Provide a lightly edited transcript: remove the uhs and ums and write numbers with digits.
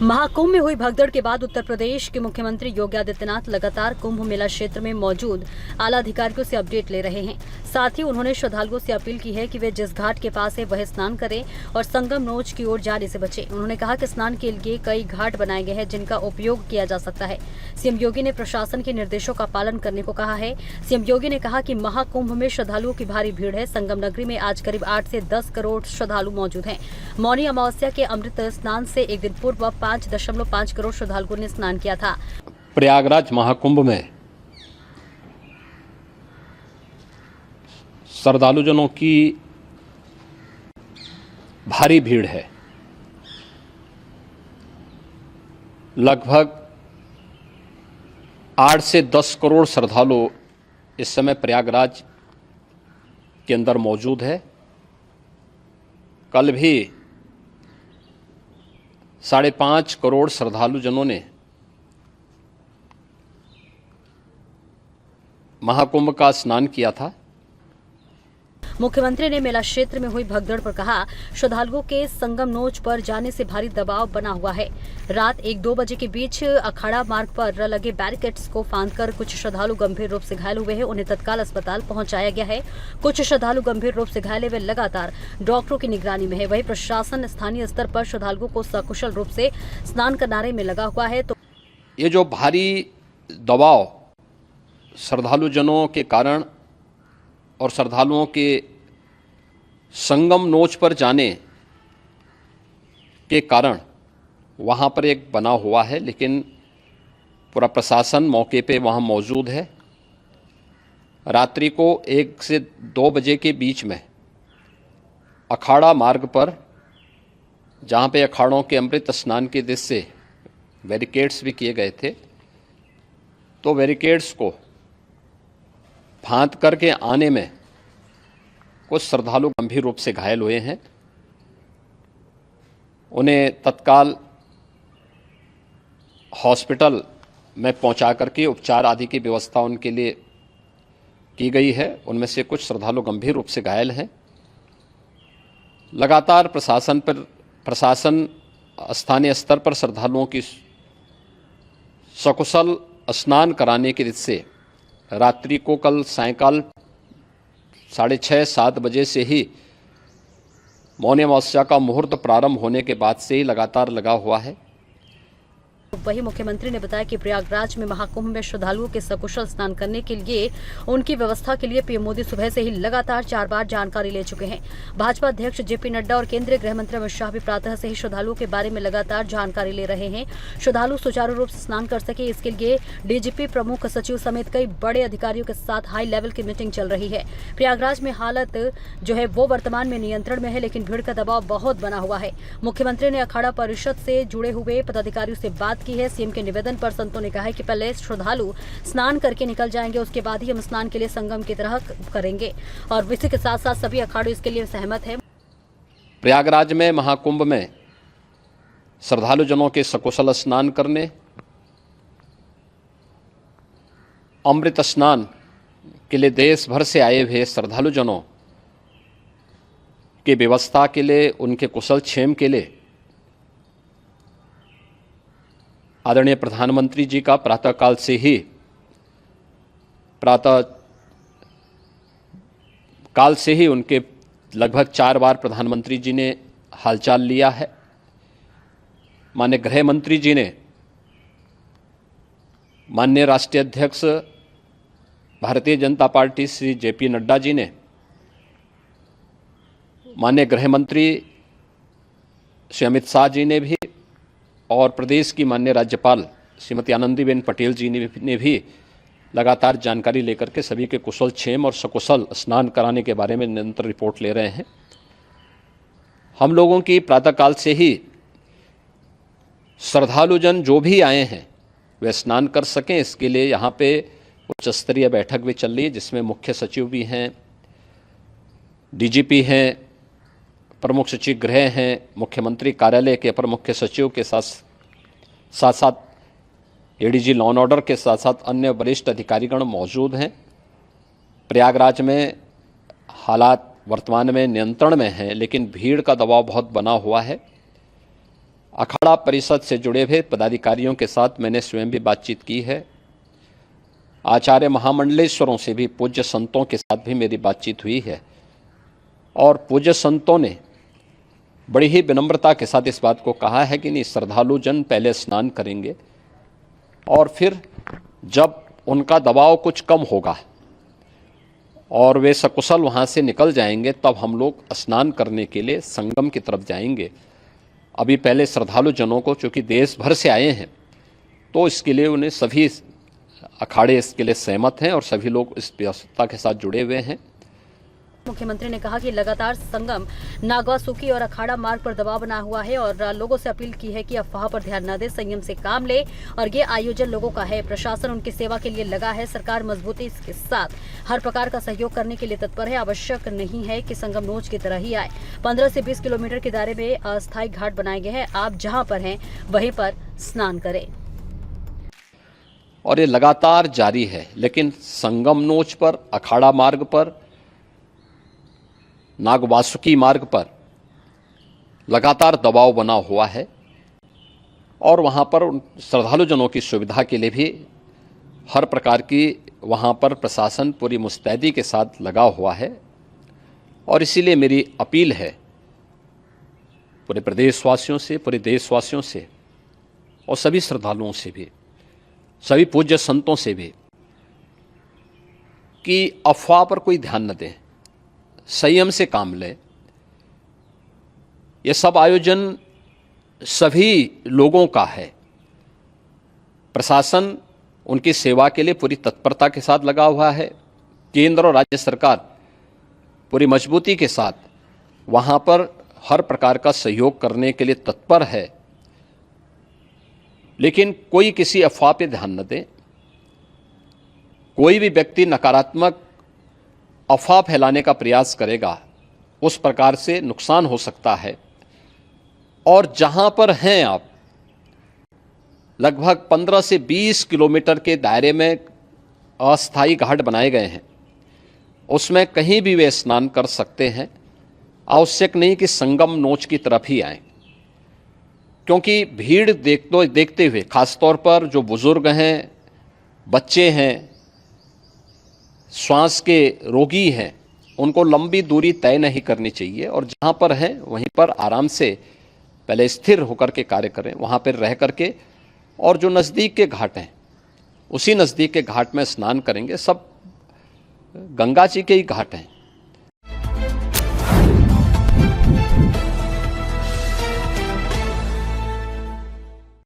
महाकुंभ में हुई भगदड़ के बाद उत्तर प्रदेश के मुख्यमंत्री योगी आदित्यनाथ लगातार कुंभ मेला क्षेत्र में मौजूद आला अधिकारियों से अपडेट ले रहे हैं। साथ ही उन्होंने श्रद्धालुओं से अपील की है कि वे जिस घाट के पास है वह स्नान करें और संगम नोच की ओर जाने से बचें। उन्होंने कहा कि स्नान के लिए कई घाट बनाए गए हैं जिनका उपयोग किया जा सकता है। सीएम योगी ने प्रशासन के निर्देशों का पालन करने को कहा है। सीएम योगी ने कहा कि महाकुंभ में श्रद्धालुओं की भारी भीड़ है। संगम नगरी में आज करीब 8 से 10 करोड़ श्रद्धालु मौजूद हैं। मौनी अमावस्या के अमृत स्नान से एक दिन पूर्व 5.5 करोड़ श्रद्धालुओं ने स्नान किया था। प्रयागराज महाकुंभ में श्रद्धालुजनों की भारी भीड़ है। लगभग 8 से 10 करोड़ श्रद्धालु इस समय प्रयागराज के अंदर मौजूद है। कल भी 5.5 करोड़ श्रद्धालुजनों ने महाकुंभ का स्नान किया था। मुख्यमंत्री ने मेला क्षेत्र में हुई भगदड़ पर कहा, श्रद्धालुओं के संगम नोच पर जाने से भारी दबाव बना हुआ है। रात 1-2 बजे के बीच अखाड़ा मार्ग पर लगे बैरिकेड्स को फांदकर कुछ श्रद्धालु गंभीर रूप से घायल हुए हैं। उन्हें तत्काल अस्पताल पहुंचाया गया है। कुछ श्रद्धालु गंभीर रूप से घायल वे लगातार डॉक्टरों की निगरानी में है। वहीं प्रशासन स्थानीय स्तर पर श्रद्धालुओं को सकुशल रूप से स्नान कराने में लगा हुआ है। तो ये जो भारी दबाव श्रद्धालुजनों के कारण और श्रद्धालुओं के संगम नोच पर जाने के कारण वहाँ पर एक बना हुआ है, लेकिन पूरा प्रशासन मौके पे वहाँ मौजूद है। रात्रि को 1 से 2 बजे के बीच में अखाड़ा मार्ग पर, जहाँ पे अखाड़ों के अमृत स्नान के दृश्य से बैरिकेड्स भी किए गए थे, तो बैरिकेड्स को फांद करके आने में कुछ श्रद्धालु गंभीर रूप से घायल हुए हैं। उन्हें तत्काल हॉस्पिटल में पहुंचा करके उपचार आदि की व्यवस्था उनके लिए की गई है। उनमें से कुछ श्रद्धालु गंभीर रूप से घायल हैं। लगातार प्रशासन स्थानीय स्तर पर श्रद्धालुओं की सकुशल स्नान कराने के दृष्टि से रात्रि को कल सायंकाल 6:30-7 बजे से ही मौनी अमावस्या का मुहूर्त प्रारंभ होने के बाद से ही लगातार लगा हुआ है। वहीं मुख्यमंत्री ने बताया कि प्रयागराज में महाकुंभ में श्रद्धालुओं के सकुशल स्नान करने के लिए उनकी व्यवस्था के लिए पीएम मोदी सुबह से ही लगातार 4 बार जानकारी ले चुके हैं। भाजपा अध्यक्ष जेपी नड्डा और केंद्रीय गृह मंत्री अमित शाह भी प्रातः से ही श्रद्धालुओं के बारे में लगातार जानकारी ले रहे हैं। श्रद्धालु सुचारू रूप से स्नान कर सके, इसके लिए डीजीपी, प्रमुख सचिव समेत कई बड़े अधिकारियों के साथ हाई लेवल की मीटिंग चल रही है। प्रयागराज में हालत जो है वो वर्तमान में नियंत्रण में है, लेकिन भीड़ का दबाव बहुत बना हुआ है। मुख्यमंत्री ने अखाड़ा परिषद से जुड़े हुए पदाधिकारियों से बात की है। सीएम के निवेदन पर संतों ने कहा है कि पहले श्रद्धालु स्नान करके निकल जाएंगे, उसके बाद ही हम स्नान के लिए संगम की तरह करेंगे और इसी के साथ साथ सभी अखाड़े इसके लिए सहमत हैं। प्रयागराज में महाकुंभ में श्रद्धालु जनों के सकुशल स्नान करने, अमृत स्नान के लिए देश भर से आए हुए श्रद्धालु जनों की व्यवस्था के लिए, उनके कुशल क्षेम के लिए आदरणीय प्रधानमंत्री जी का प्रातःकाल से ही उनके लगभग 4 बार प्रधानमंत्री जी ने हालचाल लिया है। माननीय गृह मंत्री जी ने, माननीय राष्ट्रीय अध्यक्ष भारतीय जनता पार्टी श्री जेपी नड्डा जी ने, माननीय गृह मंत्री श्री अमित शाह जी ने भी और प्रदेश की माननीय राज्यपाल श्रीमती आनंदीबेन पटेल जी ने भी लगातार जानकारी लेकर के सभी के कुशल क्षेम और सकुशल स्नान कराने के बारे में निरंतर रिपोर्ट ले रहे हैं। हम लोगों की प्रातःकाल से ही श्रद्धालुजन जो भी आए हैं वे स्नान कर सकें, इसके लिए यहाँ पे उच्च स्तरीय बैठक भी चल रही है, जिसमें मुख्य सचिव भी हैं, डीजीपी हैं, प्रमुख सचिव गृह हैं, मुख्यमंत्री कार्यालय के अपर मुख्य सचिव के साथ साथ एडीजी लॉ एंड ऑर्डर के साथ साथ अन्य वरिष्ठ अधिकारीगण मौजूद हैं। प्रयागराज में हालात वर्तमान में नियंत्रण में हैं, लेकिन भीड़ का दबाव बहुत बना हुआ है। अखाड़ा परिषद से जुड़े हुए पदाधिकारियों के साथ मैंने स्वयं भी बातचीत की है। आचार्य महामंडलेश्वरों से भी, पूज्य संतों के साथ भी मेरी बातचीत हुई है और पूज्य संतों ने बड़ी ही विनम्रता के साथ इस बात को कहा है कि नहीं, श्रद्धालु जन पहले स्नान करेंगे और फिर जब उनका दबाव कुछ कम होगा और वे सकुशल वहाँ से निकल जाएंगे तब हम लोग स्नान करने के लिए संगम की तरफ जाएंगे। अभी पहले श्रद्धालु जनों को, चूँकि देश भर से आए हैं, तो इसके लिए उन्हें सभी अखाड़े इसके लिए सहमत हैं और सभी लोग इस व्यवस्था के साथ जुड़े हुए हैं। मुख्यमंत्री ने कहा कि लगातार संगम, नागवा सुकी और अखाड़ा मार्ग पर दबाव बना हुआ है और लोगों से अपील की है कि अफवाह पर ध्यान न दे, संयम से काम ले और ये आयोजन लोगों का है। प्रशासन उनकी सेवा के लिए लगा है। सरकार मजबूती के साथ हर प्रकार का सहयोग करने के लिए तत्पर है। आवश्यक नहीं है कि संगम नोच की तरह ही आए। 15 से 20 किलोमीटर के दायरे में अस्थायी घाट बनाए गए हैं। आप जहाँ पर हैं वहीं पर स्नान करें और ये लगातार जारी है। लेकिन संगम नोच पर, अखाड़ा मार्ग पर, नागवासुकी मार्ग पर लगातार दबाव बना हुआ है और वहाँ पर श्रद्धालु जनों की सुविधा के लिए भी हर प्रकार की वहाँ पर प्रशासन पूरी मुस्तैदी के साथ लगा हुआ है। और इसीलिए मेरी अपील है पूरे प्रदेशवासियों से, पूरे देशवासियों से और सभी श्रद्धालुओं से भी, सभी पूज्य संतों से भी कि अफवाह पर कोई ध्यान न दें, संयम से काम लें। यह सब आयोजन सभी लोगों का है। प्रशासन उनकी सेवा के लिए पूरी तत्परता के साथ लगा हुआ है। केंद्र और राज्य सरकार पूरी मजबूती के साथ वहाँ पर हर प्रकार का सहयोग करने के लिए तत्पर है। लेकिन कोई किसी अफवाह पर ध्यान न दे। कोई भी व्यक्ति नकारात्मक अफवाह फैलाने का प्रयास करेगा, उस प्रकार से नुकसान हो सकता है। और जहां पर हैं आप, लगभग 15 से 20 किलोमीटर के दायरे में अस्थायी घाट बनाए गए हैं, उसमें कहीं भी वे स्नान कर सकते हैं। आवश्यक नहीं कि संगम नोच की तरफ ही आएं, क्योंकि भीड़ देखते हुए, खासतौर पर जो बुजुर्ग हैं, बच्चे हैं, श्वास के रोगी हैं, उनको लंबी दूरी तय नहीं करनी चाहिए और जहाँ पर हैं वहीं पर आराम से पहले स्थिर होकर के कार्य करें, वहाँ पर रह करके, और जो नज़दीक के घाट हैं उसी नज़दीक के घाट में स्नान करेंगे। सब गंगा जी के ही घाट हैं।